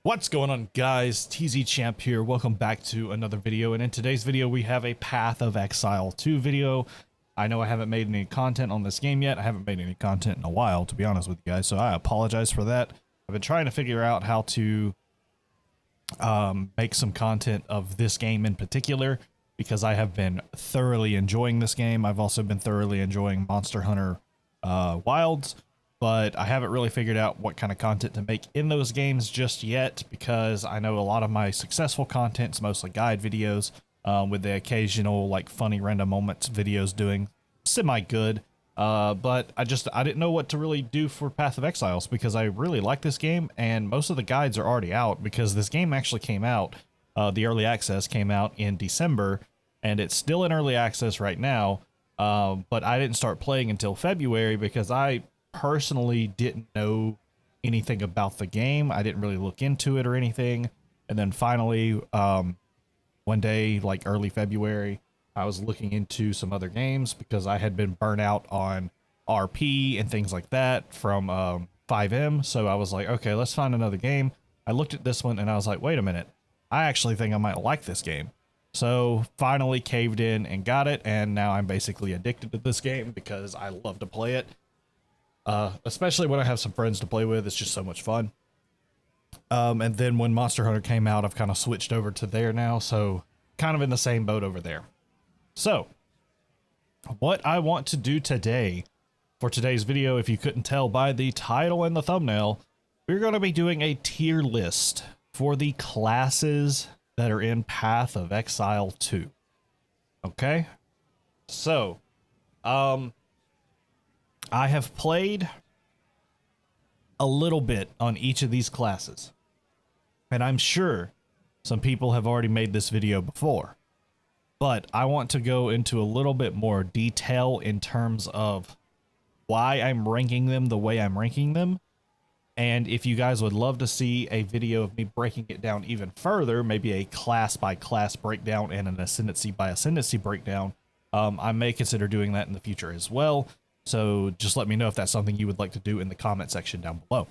What's going on, guys? TZ Champ here. Welcome back to another video, and in today's video we have a Path of Exile 2 video. I know I haven't made any content on this game yet. I haven't made any content in a while, to be honest with you guys, so I apologize for that. I've been trying to figure out how to make some content of this game in particular, because I have been thoroughly enjoying this game. I've also been thoroughly enjoying Monster Hunter Wilds, but I haven't really figured out what kind of content to make in those games just yet, because I know a lot of my successful content's mostly guide videos, with the occasional like funny random moments videos doing semi good. But I didn't know what to really do for Path of Exiles, because I really like this game and most of the guides are already out, because this game actually came out, the early access came out in December and it's still in early access right now. But I didn't start playing until February because I personally didn't know anything about the game. I didn't really look into it or anything. And then finally, one day, like early February, I was looking into some other games because I had been burnt out on RP and things like that from 5M. So I was like, okay, let's find another game. I looked at this one and I was like, wait a minute, I actually think I might like this game. So finally caved in and got it, and now I'm basically addicted to this game because I love to play it. Especially when I have some friends to play with. It's just so much fun. And then when Monster Hunter came out, I've kind of switched over to there now, so kind of in the same boat over there. So what I want to do today for today's video, if you couldn't tell by the title and the thumbnail, we're going to be doing a tier list for the classes that are in Path of Exile 2. Okay? So, I have played a little bit on each of these classes, and I'm sure some people have already made this video before, but I want to go into a little bit more detail in terms of why I'm ranking them the way I'm ranking them. And if you guys would love to see a video of me breaking it down even further, maybe a class by class breakdown and an ascendancy by ascendancy breakdown, I may consider doing that in the future as well. So just let me know if that's something you would like to do in the comment section down below.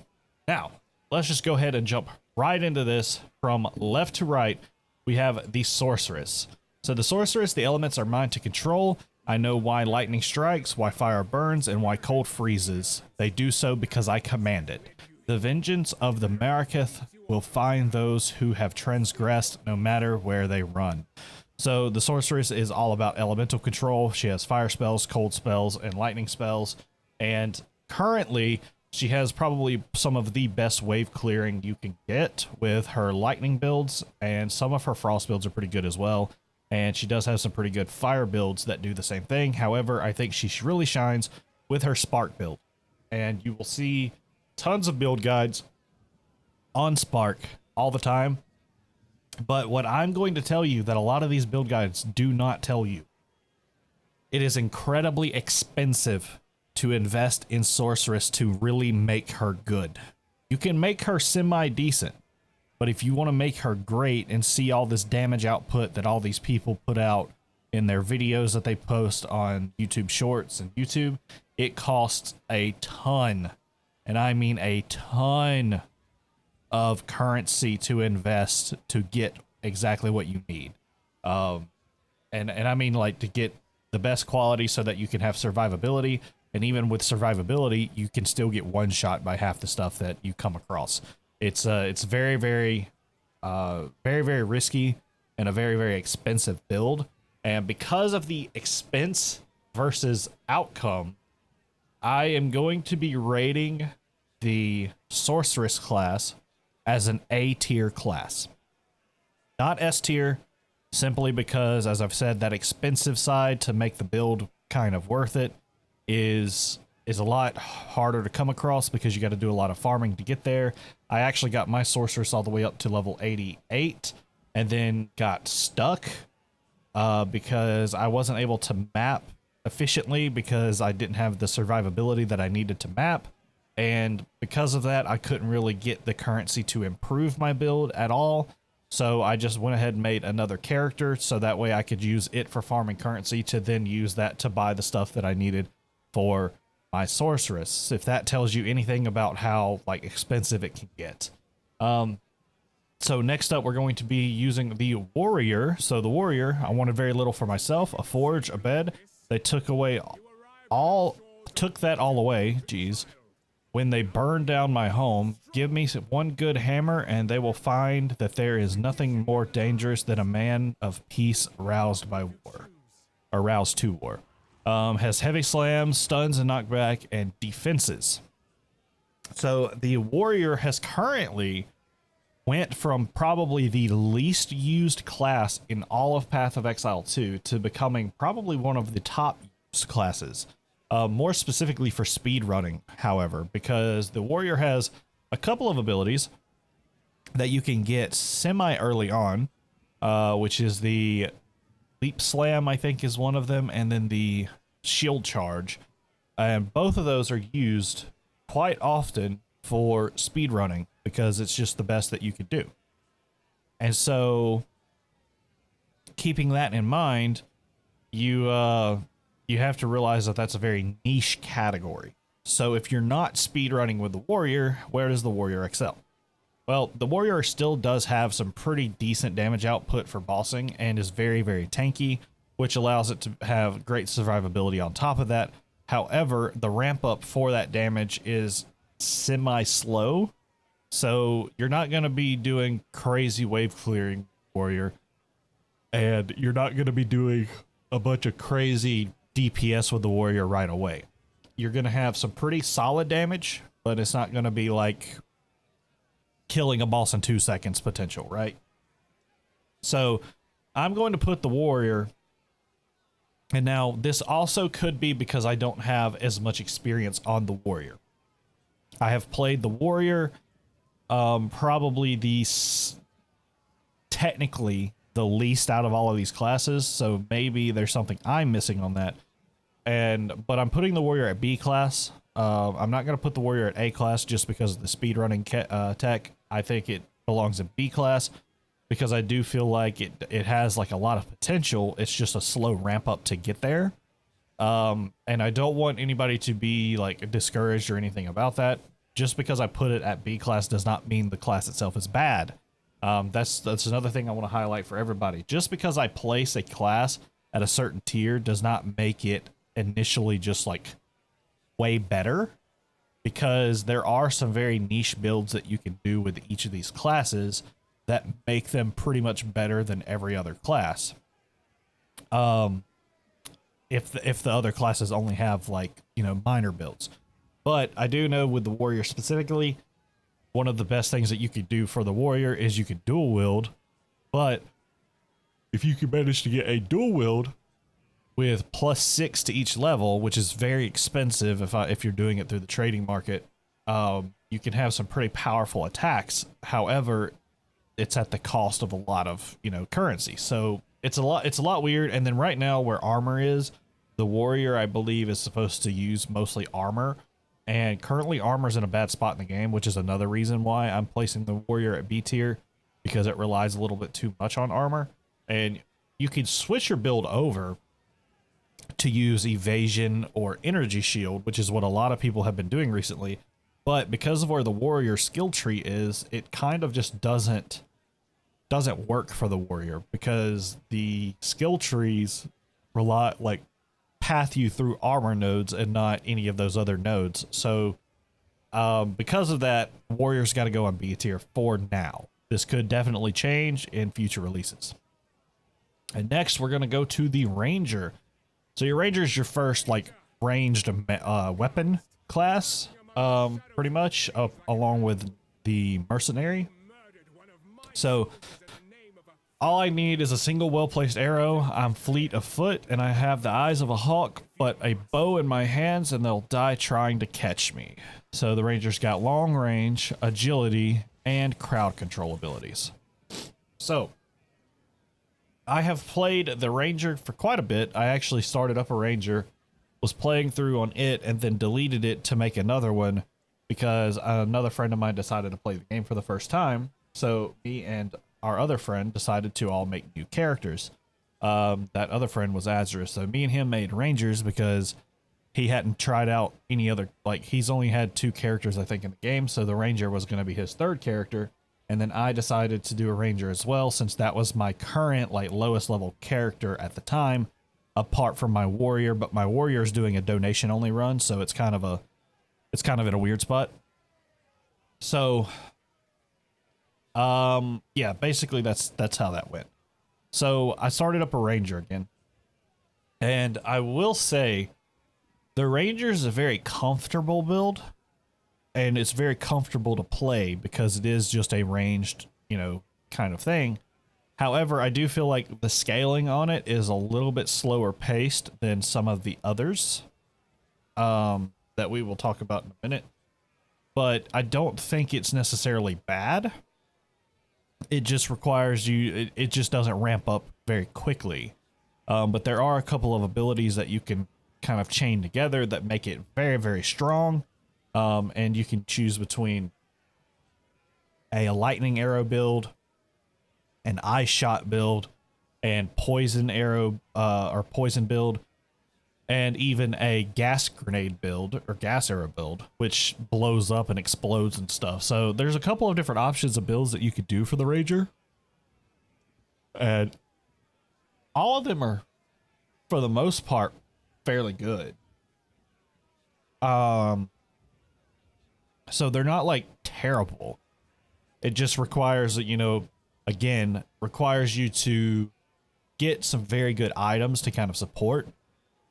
Now, let's just go ahead and jump right into this. From left to right, we have the Sorceress. So the Sorceress, the elements are mine to control. I know why lightning strikes, why fire burns, and why cold freezes. They do so because I command it. The vengeance of the Maraketh will find those who have transgressed, no matter where they run. So the Sorceress is all about elemental control. She has fire spells, cold spells, and lightning spells. And currently, she has probably some of the best wave clearing you can get with her lightning builds, and some of her frost builds are pretty good as well. And she does have some pretty good fire builds that do the same thing. However, I think she really shines with her spark build. And you will see tons of build guides on Spark all the time. But what I'm going to tell you that a lot of these build guides do not tell you, it is incredibly expensive to invest in Sorceress to really make her good. You can make her semi-decent, but if you want to make her great and see all this damage output that all these people put out in their videos that they post on YouTube Shorts and YouTube, it costs a ton, and I mean a ton, of currency to invest to get exactly what you need. And I mean, like, to get the best quality so that you can have survivability, and even with survivability, you can still get one shot by half the stuff that you come across. It's very, very, very risky and a very, very expensive build. And because of the expense versus outcome, I am going to be rating the Sorceress class as an A tier class, not S tier, simply because, as I've said, that expensive side to make the build kind of worth it is a lot harder to come across, because you got to do a lot of farming to get there. I actually got my Sorceress all the way up to level 88 and then got stuck because I wasn't able to map efficiently because I didn't have the survivability that I needed to map. And because of that, I couldn't really get the currency to improve my build at all. So I just went ahead and made another character, so that way I could use it for farming currency to then use that to buy the stuff that I needed for my Sorceress, if that tells you anything about how like expensive it can get. So next up, we're going to be using the warrior. So the warrior, I wanted very little for myself, a forge, a bed. They took that all away. Jeez. When they burn down my home, give me one good hammer and they will find that there is nothing more dangerous than a man of peace roused by war, or roused to war. Has heavy slams, stuns and knockback, and defenses. So the warrior has currently went from probably the least used class in all of Path of Exile 2 to becoming probably one of the top used classes. More specifically for speed running, however, because the warrior has a couple of abilities that you can get semi early on, which is the leap slam, I think is one of them, and then the shield charge. And both of those are used quite often for speed running because it's just the best that you could do. And so keeping that in mind, you have to realize that that's a very niche category. So if you're not speedrunning with the warrior, where does the warrior excel? Well, the warrior still does have some pretty decent damage output for bossing and is very, very tanky, which allows it to have great survivability on top of that. However, the ramp up for that damage is semi-slow, so you're not going to be doing crazy wave clearing warrior, and you're not going to be doing a bunch of crazy DPS with the warrior right away. You're going to have some pretty solid damage, but it's not going to be like killing a boss in 2 seconds potential, right? So I'm going to put the warrior, and now this also could be because I don't have as much experience on the warrior. I have played the warrior probably technically the least out of all of these classes, so maybe there's something I'm missing on that. But I'm putting the warrior at B class. I'm not going to put the warrior at A class just because of the speedrunning tech. I think it belongs in B class because I do feel like it has like a lot of potential. It's just a slow ramp up to get there. And I don't want anybody to be like discouraged or anything about that. Just because I put it at B class does not mean the class itself is bad. That's another thing I want to highlight for everybody. Just because I place a class at a certain tier does not make it initially just like way better, because there are some very niche builds that you can do with each of these classes that make them pretty much better than every other class. If the other classes only have like, you know, minor builds. But I do know with the warrior specifically, one of the best things that you could do for the warrior is you could dual wield. But if you can manage to get a dual wield with +6 to each level, which is very expensive if you're doing it through the trading market, you can have some pretty powerful attacks. However, it's at the cost of a lot of, you know, currency. So it's a lot weird. And then right now where armor is, the warrior, I believe, is supposed to use mostly armor. And currently armor's in a bad spot in the game, which is another reason why I'm placing the warrior at B tier, because it relies a little bit too much on armor. And you can switch your build over to use evasion or energy shield, which is what a lot of people have been doing recently. But because of where the warrior skill tree is, it kind of just doesn't work for the warrior, because the skill trees rely like path you through armor nodes and not any of those other nodes. So because of that, warrior's got to go on B tier for now. This could definitely change in future releases. And next we're going to go to the ranger. So your ranger is your first like ranged weapon class, pretty much, along with the mercenary. So all I need is a single well-placed arrow. I'm fleet of foot, and I have the eyes of a hawk, but a bow in my hands, and they'll die trying to catch me. So the ranger's got long range, agility, and crowd control abilities. So I have played the ranger for quite a bit. I actually started up a ranger, was playing through on it, and then deleted it to make another one because another friend of mine decided to play the game for the first time. So me and our other friend decided to all make new characters. That other friend was Azurus. So me and him made rangers because he hadn't tried out any other, like he's only had 2 characters, I think, in the game. So the ranger was going to be his 3rd character. And then I decided to do a ranger as well, since that was my current like lowest level character at the time, apart from my warrior. But my warrior is doing a donation only run, so it's kind of in a weird spot. So, yeah, basically that's how that went. So I started up a ranger again, and I will say the ranger is a very comfortable build. And it's very comfortable to play because it is just a ranged, kind of thing. However, I do feel like the scaling on it is a little bit slower paced than some of the others that we will talk about in a minute. But I don't think it's necessarily bad. It just requires you, it just doesn't ramp up very quickly. But there are a couple of abilities that you can kind of chain together that make it very, very strong. And you can choose between a lightning arrow build, an ice shot build, and poison arrow or poison build, and even a gas grenade build or gas arrow build, which blows up and explodes and stuff. So there's a couple of different options of builds that you could do for the ranger, and all of them are, for the most part, fairly good. So they're not like terrible. It just requires that, again, requires you to get some very good items to kind of support,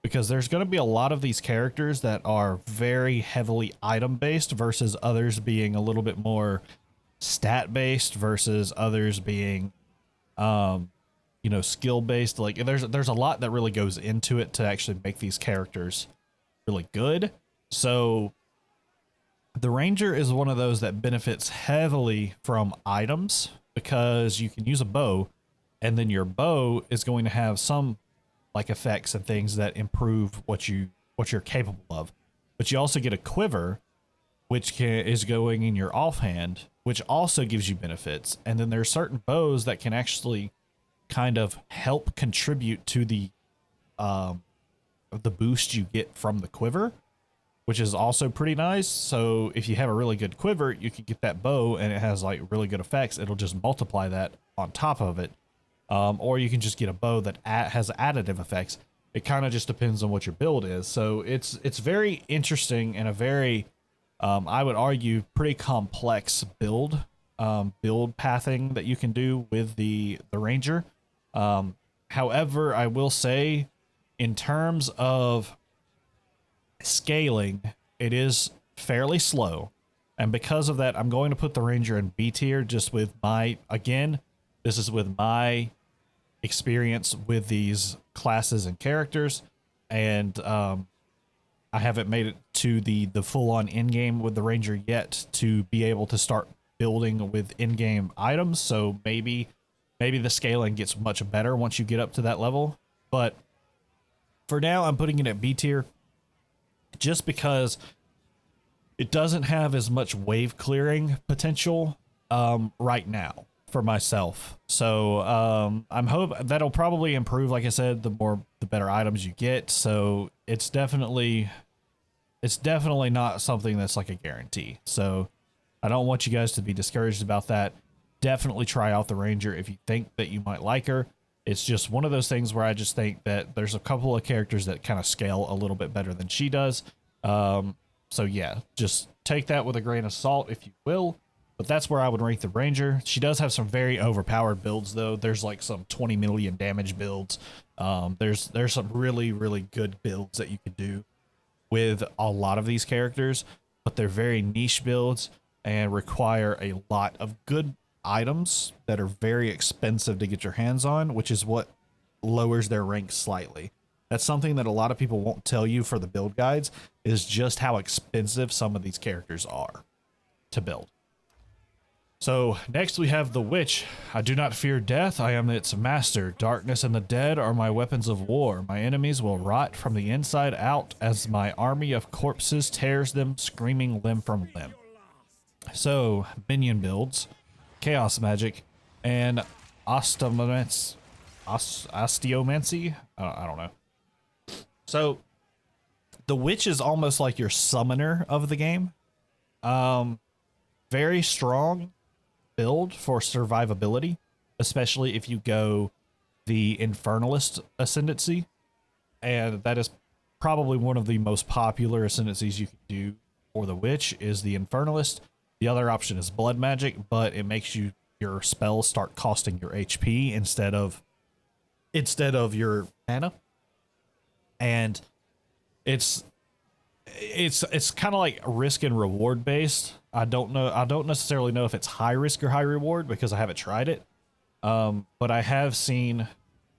because there's going to be a lot of these characters that are very heavily item based versus others being a little bit more stat based versus others being, skill based. Like there's a lot that really goes into it to actually make these characters really good. So the ranger is one of those that benefits heavily from items, because you can use a bow, and then your bow is going to have some like effects and things that improve what you're capable of. But you also get a quiver, which is going in your offhand, which also gives you benefits. And then there are certain bows that can actually kind of help contribute to the boost you get from the quiver, which is also pretty nice. So if you have a really good quiver, you can get that bow and it has like really good effects. It'll just multiply that on top of it. Or you can just get a bow that has additive effects. It kind of just depends on what your build is. So it's very interesting and a very, I would argue, pretty complex build pathing that you can do with the ranger. However, I will say, in terms of scaling, it is fairly slow, and because of that, I'm going to put the ranger in B tier, just with this is with my experience with these classes and characters, and I haven't made it to the full-on in-game with the ranger yet to be able to start building with in-game items. So maybe the scaling gets much better once you get up to that level, but for now I'm putting it at B tier, just because it doesn't have as much wave clearing potential right now for myself. So I'm hoping that'll probably improve, like I said, the better items you get. So it's definitely not something that's like a guarantee. So I don't want you guys to be discouraged about that. Definitely try out the ranger if you think that you might like her. It's just one of those things where I just think that there's a couple of characters that kind of scale a little bit better than she does. So yeah, just take that with a grain of salt if you will. But that's where I would rank the ranger. She does have some very overpowered builds though. There's like some 20 million damage builds. There's some really, really good builds that you could do with a lot of these characters, but they're very niche builds and require a lot of good items that are very expensive to get your hands on, which is what lowers their rank slightly. That's something that a lot of people won't tell you for the build guides, is just how expensive some of these characters are to build. So next we have the witch. I do not fear death, I am its master. Darkness and the dead are my weapons of war. My enemies will rot from the inside out as my army of corpses tears them, screaming limb from limb. So minion builds, chaos magic, and osteomancy. I don't know. So the witch is almost like your summoner of the game. Very strong. build for survivability, especially if you go the Infernalist Ascendancy, and that is probably one of the most popular ascendancies you can do for the Witch is the Infernalist. The other option is Blood Magic, but it makes your spells start costing your HP instead of your mana, and it's kind of like risk and reward based. I don't necessarily know if it's high risk or high reward because I haven't tried it. But I have seen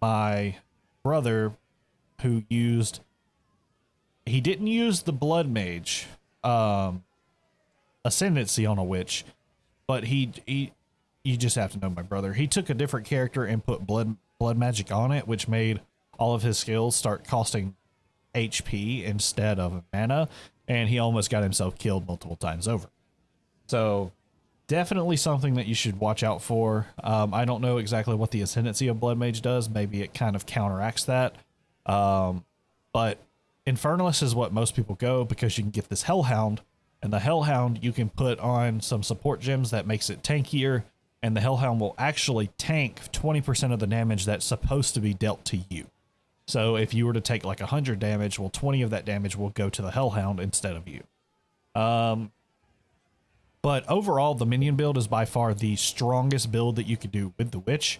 my brother who he didn't use the Blood Mage Ascendancy on a Witch, but you just have to know my brother. He took a different character and put blood magic on it, which made all of his skills start costing HP instead of mana, and he almost got himself killed multiple times over. So definitely something that you should watch out for. I don't know exactly what the Ascendancy of Blood Mage does. Maybe it kind of counteracts that. But Infernalist is what most people go because you can get this Hellhound, and the Hellhound you can put on some support gems that makes it tankier, and the Hellhound will actually tank 20% of the damage that's supposed to be dealt to you. So if you were to take like 100 damage, well, 20 of that damage will go to the Hellhound instead of you. But overall, the minion build is by far the strongest build that you could do with the Witch.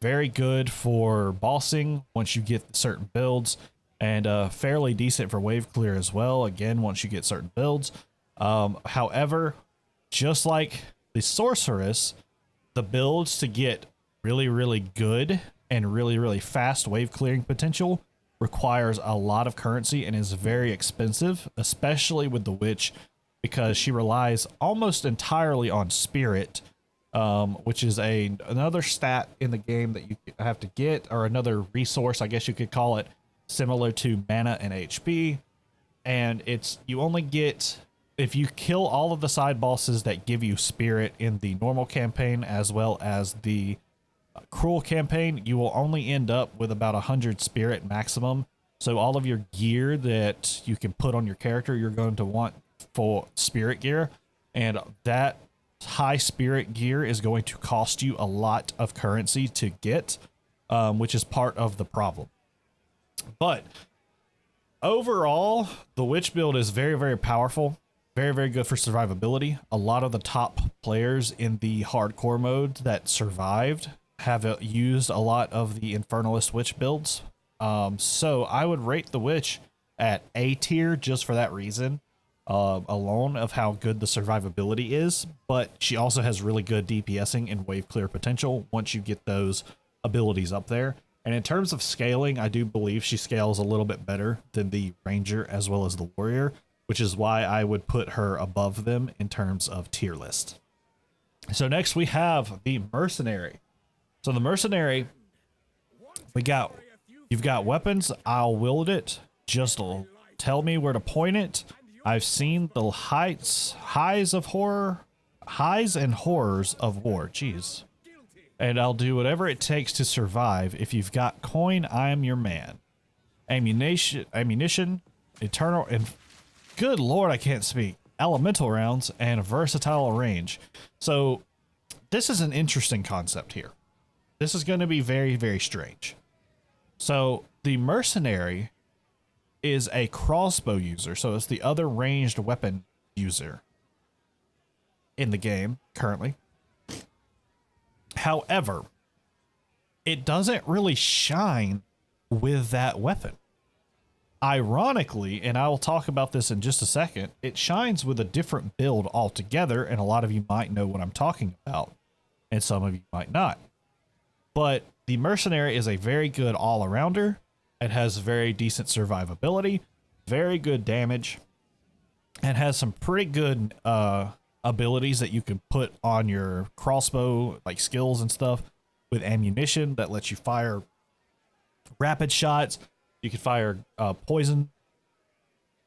Very good for bossing once you get certain builds, and fairly decent for wave clear as well, again, once you get certain builds. However, just like the Sorceress, the builds to get really, really good and really, really fast wave clearing potential requires a lot of currency and is very expensive, especially with the Witch, because she relies almost entirely on Spirit, which is another stat in the game that you have to get, or another resource, I guess you could call it, similar to mana and HP. And you only get, if you kill all of the side bosses that give you Spirit in the normal campaign as well as the Cruel campaign, you will only end up with about 100 Spirit maximum. So all of your gear that you can put on your character, you're going to want for Spirit gear, and that high Spirit gear is going to cost you a lot of currency to get, which is part of the problem. But overall, the Witch build is very, very powerful, very, very good for survivability. A lot of the top players in the hardcore mode that survived have used a lot of the Infernalist Witch builds. So I would rate the Witch at A tier just for that reason alone of how good the survivability is, but she also has really good DPSing and wave clear potential once you get those abilities up there. And in terms of scaling, I do believe she scales a little bit better than the Ranger as well as the Warrior, which is why I would put her above them in terms of tier list. So next we have the Mercenary. So the Mercenary, you've got weapons. I'll wield it. Just tell me where to point it. I've seen the highs and horrors of war. Jeez. And I'll do whatever it takes to survive. If you've got coin, I am your man. Ammunition, eternal, and good lord, I can't speak. Elemental rounds and versatile range. So this is an interesting concept here. This is going to be very, very strange. So the Mercenary is a crossbow user, so it's the other ranged weapon user in the game currently. However, it doesn't really shine with that weapon. Ironically, and I will talk about this in just a second, it shines with a different build altogether, and a lot of you might know what I'm talking about, and some of you might not. But the Mercenary is a very good all-arounder. It has very decent survivability, very good damage, and has some pretty good abilities that you can put on your crossbow, like skills and stuff, with ammunition that lets you fire rapid shots. You can fire poison,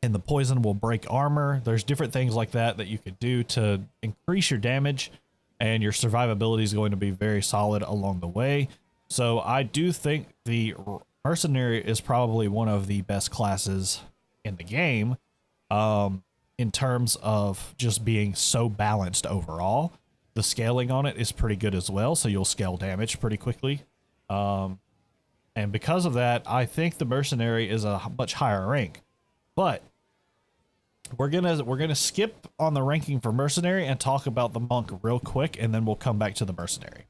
and the poison will break armor. There's different things like that that you could do to increase your damage, and your survivability is going to be very solid along the way. So I do think the Mercenary is probably one of the best classes in the game, in terms of just being so balanced overall. the scaling on it is pretty good as well, so you'll scale damage pretty quickly. And because of that, I think the Mercenary is a much higher rank. But we're gonna skip on the ranking for Mercenary and talk about the Monk real quick, and then we'll come back to the Mercenary.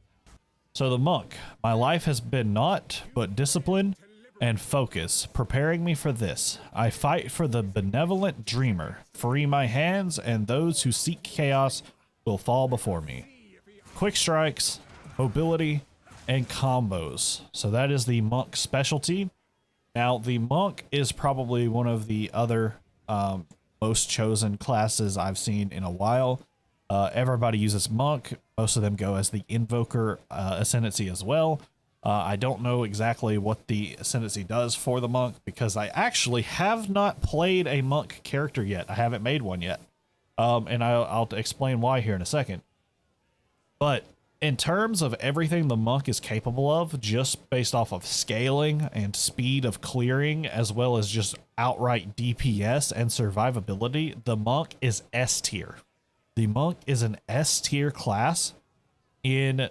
So the Monk, my life has been naught but discipline and focus, preparing me for this. I fight for the benevolent dreamer, free my hands, and those who seek chaos will fall before me. Quick strikes, mobility, and combos. So that is the Monk specialty. Now, the Monk is probably one of the other most chosen classes I've seen in a while. Everybody uses Monk. Most of them go as the Invoker Ascendancy as well. I don't know exactly what the Ascendancy does for the Monk because I actually have not played a Monk character yet. I haven't made one yet. And I'll explain why here in a second. But in terms of everything the Monk is capable of, just based off of scaling and speed of clearing, as well as just outright DPS and survivability, the Monk is S tier. The Monk is an S tier class in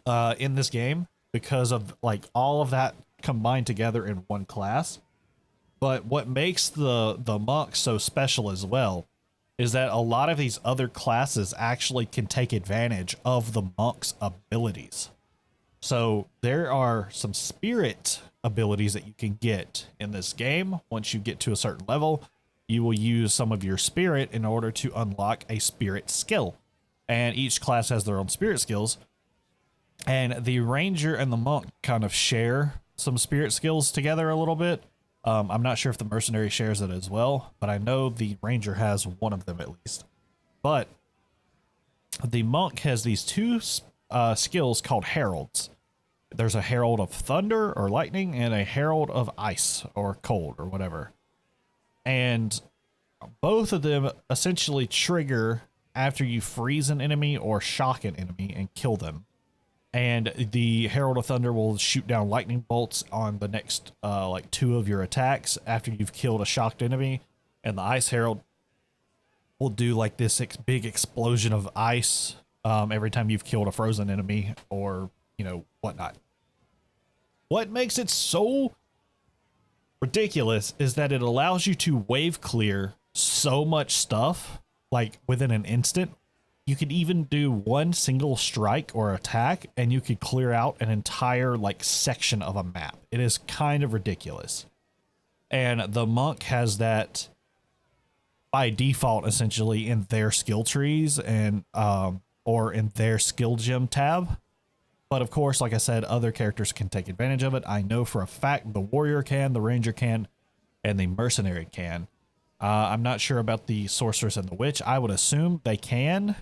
this game because of like all of that combined together in one class. But what makes the Monk so special as well is that a lot of these other classes actually can take advantage of the Monk's abilities. So there are some spirit abilities that you can get in this game. Once you get to a certain level, you will use some of your spirit in order to unlock a spirit skill. And each class has their own spirit skills. And the Ranger and the Monk kind of share some spirit skills together a little bit. I'm not sure if the Mercenary shares it as well, but I know the Ranger has one of them at least. But the Monk has these two skills called Heralds. There's a Herald of Thunder or Lightning and a Herald of Ice or Cold or whatever. And both of them essentially trigger after you freeze an enemy or shock an enemy and kill them. And the Herald of Thunder will shoot down lightning bolts on the next like 2 of your attacks after you've killed a shocked enemy. And the Ice Herald will do like this big explosion of ice every time you've killed a frozen enemy or, you know, whatnot. What makes it so ridiculous is that it allows you to wave clear so much stuff like within an instant. You could even do one single strike or attack and you could clear out an entire like section of a map. It is kind of ridiculous. And the Monk has that by default essentially in their skill trees and or in their skill gem tab. But of course, like I said, other characters can take advantage of it. I know for a fact the Warrior can, the Ranger can, and the Mercenary can. I'm not sure about the Sorceress and the Witch. I would assume they can,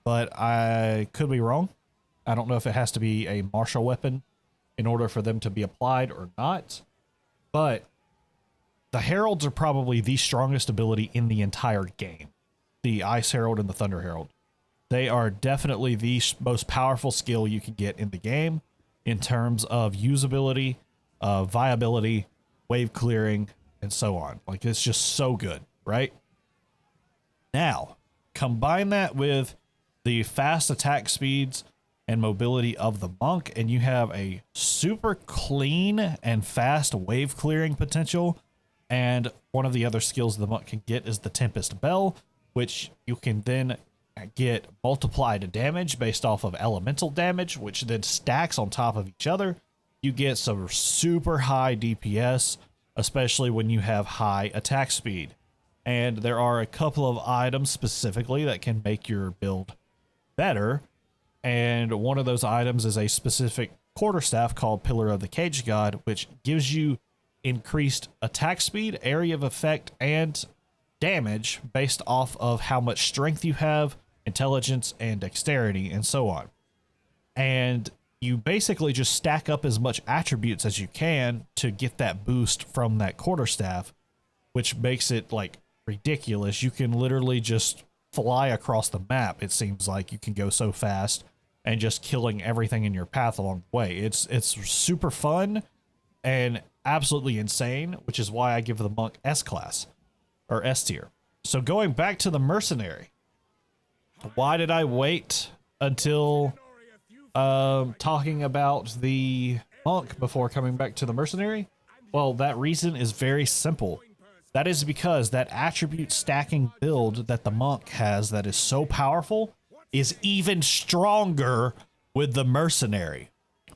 but I could be wrong. I don't know if it has to be a martial weapon in order for them to be applied or not. But the Heralds are probably the strongest ability in the entire game. The Ice Herald and the Thunder Herald. They are definitely the most powerful skill you can get in the game in terms of usability, viability, wave clearing, and so on. Like, it's just so good, right? Now, combine that with the fast attack speeds and mobility of the Monk, and you have a super clean and fast wave clearing potential. And one of the other skills the Monk can get is the Tempest Bell, which you can then get multiplied damage based off of elemental damage, which then stacks on top of each other. You get some super high DPS, especially when you have high attack speed. And there are a couple of items specifically that can make your build better. And one of those items is a specific quarterstaff called Pillar of the Cage God, which gives you increased attack speed, area of effect, and damage based off of how much strength you have, intelligence, and dexterity, and so on. And you basically just stack up as much attributes as you can to get that boost from that quarterstaff, which makes it like ridiculous. You can literally just fly across the map. It seems like you can go so fast and just killing everything in your path along the way. It's super fun and absolutely insane, which is why I give the Monk S class or S tier. So going back to the Mercenary, Why did I wait until talking about the monk before coming back to the mercenary? Well, that reason is very simple. That is because that attribute stacking build that the monk has that is so powerful is even stronger with the mercenary.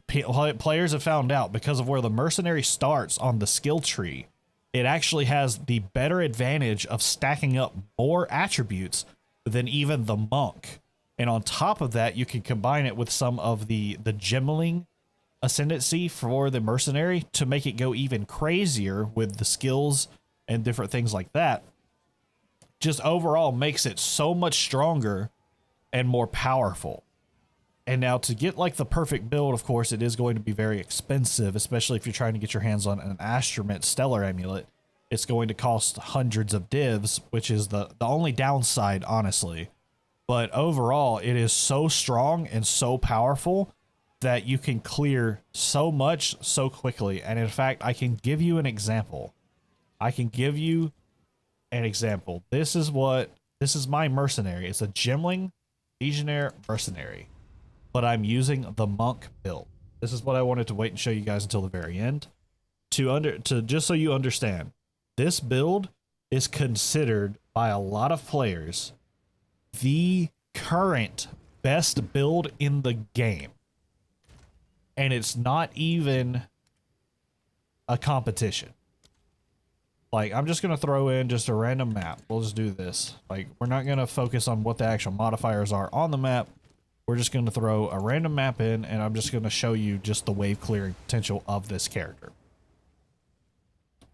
Players have found out because of where the mercenary starts on the skill tree, it actually has the better advantage of stacking up more attributes than even the monk. And on top of that, you can combine it with some of the gemmeling ascendancy for the mercenary to make it go even crazier with the skills and different things like that. Just overall makes it so much stronger and more powerful. And now to get like the perfect build, of course, it is going to be very expensive, especially if you're trying to get your hands on an Astromint Stellar Amulet. It's going to cost hundreds of divs, which is the only downside, honestly. But overall, it is so strong and so powerful that you can clear so much so quickly. And in fact, I can give you an example. This is my mercenary. It's a Gemling Legionnaire Mercenary, but I'm using the monk build. This is what I wanted to wait and show you guys until the very end to just so you understand. This build is considered by a lot of players the current best build in the game. And it's not even a competition. Like, I'm just going to throw in just a random map. We'll just do this. Like, we're not going to focus on what the actual modifiers are on the map. We're just going to throw a random map in, and I'm just going to show you just the wave clearing potential of this character.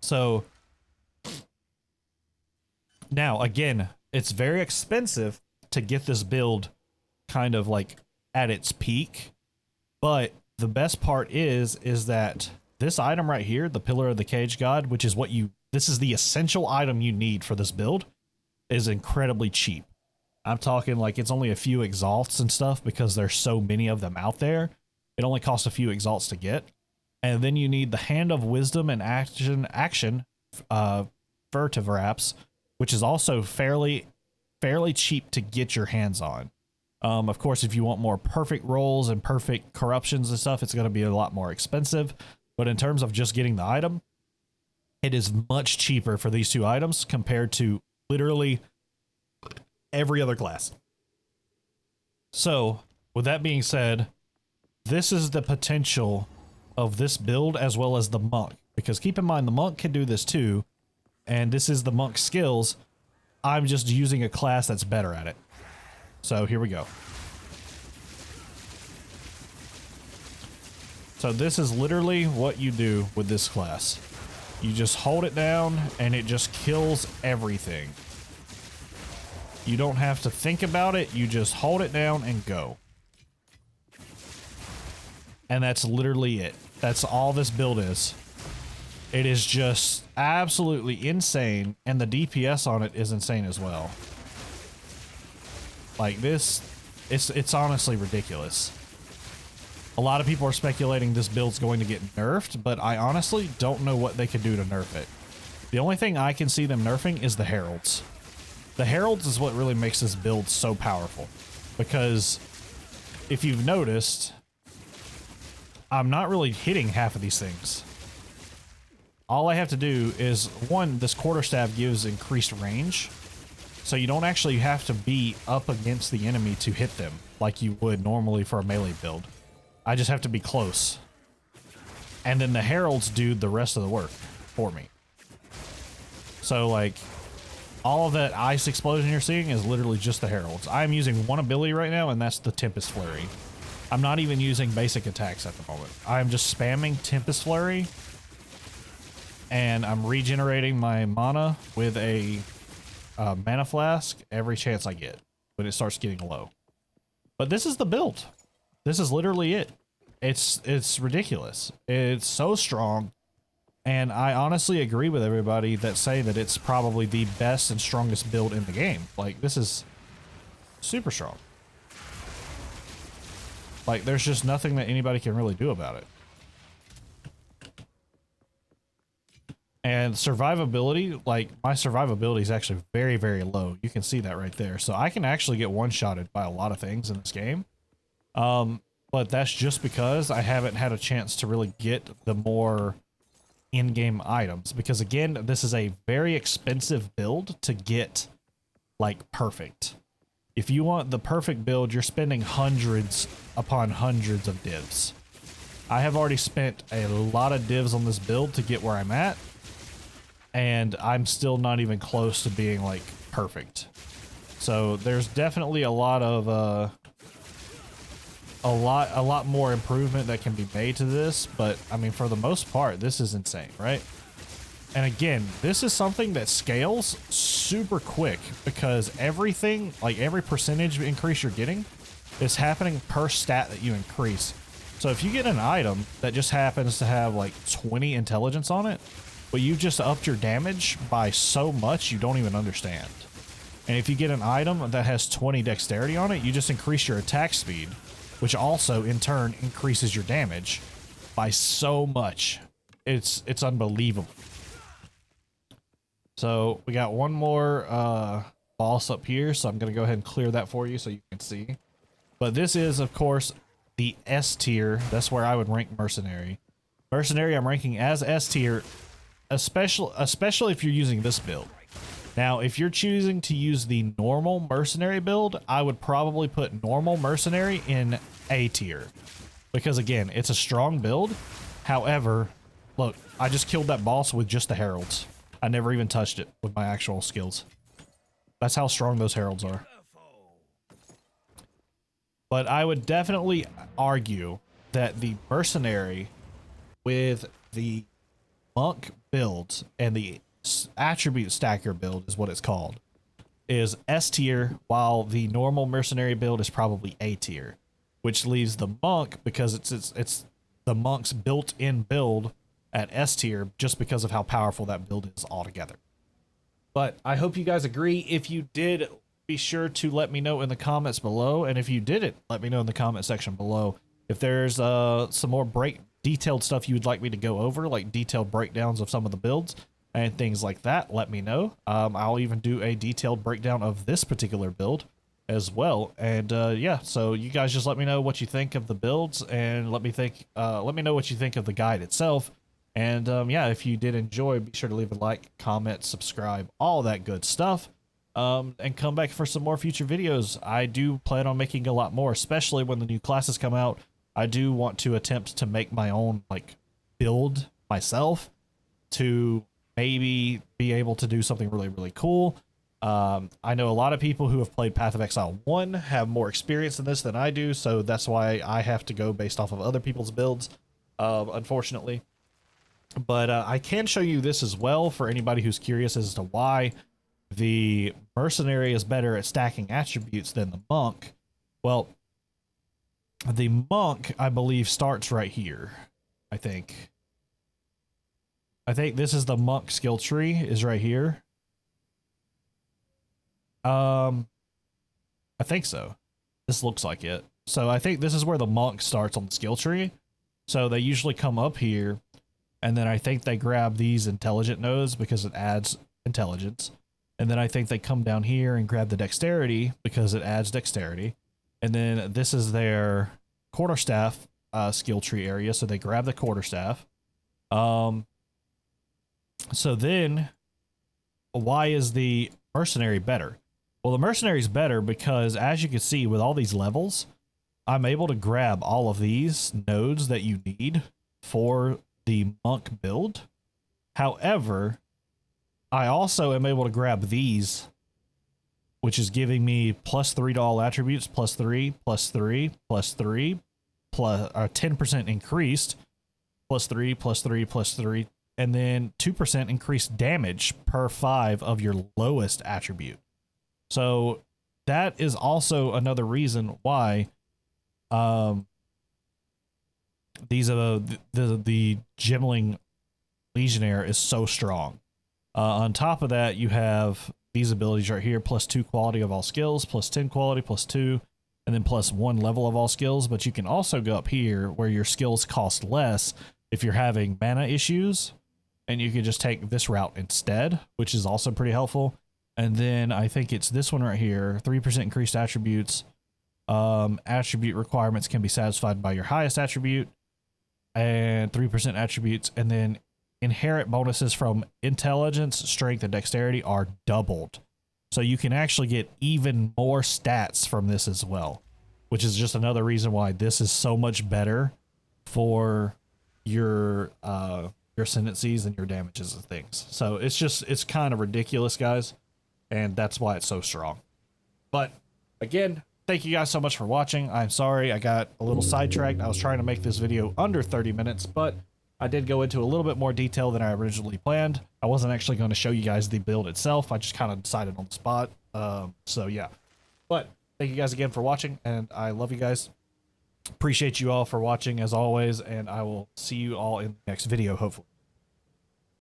So, now, again, it's very expensive to get this build kind of like at its peak, but the best part is that this item right here, the Pillar of the Cage God, which is this is the essential item you need for this build, is incredibly cheap. I'm talking like it's only a few exalts and stuff because there's so many of them out there. It only costs a few exalts to get. And then you need the Hand of Wisdom and action vertebraps, which is also fairly cheap to get your hands on. Of course, if you want more perfect rolls and perfect corruptions and stuff, it's going to be a lot more expensive. But in terms of just getting the item, it is much cheaper for these two items compared to literally every other class. So, with that being said, this is the potential of this build as well as the monk. Because keep in mind, the monk can do this too. And this is the monk skills. I'm just using a class that's better at it. So here we go. So this is literally what you do with this class. You just hold it down and it just kills everything. You don't have to think about it. You just hold it down and go. And that's literally it. That's all this build is. It is just absolutely insane, and the DPS on it is insane as well. Like this, it's honestly ridiculous. A lot of people are speculating this build's going to get nerfed, but I honestly don't know what they could do to nerf it. The only thing I can see them nerfing is the Heralds. The Heralds is what really makes this build so powerful, because if you've noticed, I'm not really hitting half of these things. All I have to do is, one, this quarterstaff gives increased range, so you don't actually have to be up against the enemy to hit them like you would normally for a melee build. I just have to be close. And then the Heralds do the rest of the work for me. So, like, all of that ice explosion you're seeing is literally just the Heralds. I'm using one ability right now, and that's the Tempest Flurry. I'm not even using basic attacks at the moment. I'm just spamming Tempest Flurry, and I'm regenerating my mana with a mana flask every chance I get when it starts getting low. But this is the build. This is literally it. It's ridiculous. It's so strong, and I honestly agree with everybody that say that it's probably the best and strongest build in the game. Like, this is super strong. Like, there's just nothing that anybody can really do about it. And survivability, like my survivability is actually very, very low. You can see that right there. So I can actually get one-shotted by a lot of things in this game. But that's just because I haven't had a chance to really get the more in-game items. Because again, this is a very expensive build to get like perfect. If you want the perfect build, you're spending hundreds upon hundreds of divs. I have already spent a lot of divs on this build to get where I'm at, and I'm still not even close to being like perfect. So there's definitely a lot of a lot more improvement that can be made to this, but I mean, for the most part, this is insane, right? And again, this is something that scales super quick because everything, like every percentage increase you're getting, is happening per stat that you increase. So if you get an item that just happens to have like 20 intelligence on it, but you've just upped your damage by so much you don't even understand. And if you get an item that has 20 dexterity on it, you just increase your attack speed, which also in turn increases your damage by so much. It's unbelievable. So we got one more boss up here, so I'm going to go ahead and clear that for you so you can see. But this is, of course, the S tier. That's where I would rank Mercenary. Mercenary I'm ranking as S tier, especially if you're using this build. Now, if you're choosing to use the normal Mercenary build, I would probably put normal Mercenary in A tier. Because again, it's a strong build. However, look, I just killed that boss with just the heralds. I never even touched it with my actual skills. That's how strong those heralds are. But I would definitely argue that the Mercenary with the monk build and the attribute stacker build is what it's called, is S tier, while the normal Mercenary build is probably A tier, which leaves the monk, because it's the monk's built-in build, at S tier just because of how powerful that build is altogether. But I hope you guys agree. If you did, be sure to let me know in the comments below, and if you didn't, let me know in the comment section below. If there's some more detailed stuff you would like me to go over, like detailed breakdowns of some of the builds and things like that, let me know. I'll even do a detailed breakdown of this particular build as well. And yeah, so you guys just let me know what you think of the builds, and let me know what you think of the guide itself. And yeah, if you did enjoy, be sure to leave a like, comment, subscribe, all that good stuff. And come back for some more future videos. I do plan on making a lot more, especially when the new classes come out. I do want to attempt to make my own like build myself to maybe be able to do something really, really cool. I know a lot of people who have played Path of Exile 1 have more experience in this than I do, so that's why I have to go based off of other people's builds, unfortunately. But I can show you this as well for anybody who's curious as to why the Mercenary is better at stacking attributes than the monk. Well, the monk, I believe, starts right here. I think this is the monk skill tree, is right here. I think so. This looks like it. So I think this is where the monk starts on the skill tree. So they usually come up here, and then I think they grab these intelligent nodes because it adds intelligence. And then I think they come down here and grab the dexterity because it adds dexterity. And then this is their quarterstaff skill tree area, so they grab the quarterstaff. So then, why is the Mercenary better? Well, the Mercenary is better because, as you can see, with all these levels, I'm able to grab all of these nodes that you need for the monk build. However, I also am able to grab these, which is giving me +3 to all attributes, +3, +3, +3, plus 10% increased, +3, +3, +3, and then 2% increased damage per 5 of your lowest attribute. So that is also another reason why the Gemling Legionnaire is so strong. On top of that, you have these abilities right here, +2 quality of all skills, +10 quality, +2, and then +1 level of all skills. But you can also go up here where your skills cost less if you're having mana issues, and you can just take this route instead, which is also pretty helpful. And then I think it's this one right here, 3% increased attributes. Attribute requirements can be satisfied by your highest attribute, and 3% attributes, and then inherent bonuses from intelligence, strength, and dexterity are doubled. So you can actually get even more stats from this as well, which is just another reason why this is so much better for your ascendancies and your damages and things. So it's kind of ridiculous, guys, and that's why it's so strong. But again, thank you guys so much for watching. I'm sorry I got a little sidetracked. I was trying to make this video under 30 minutes, but I did go into a little bit more detail than I originally planned. I wasn't actually going to show you guys the build itself. I just kind of decided on the spot. So yeah, but thank you guys again for watching, and I love you guys. Appreciate you all for watching as always, and I will see you all in the next video, hopefully.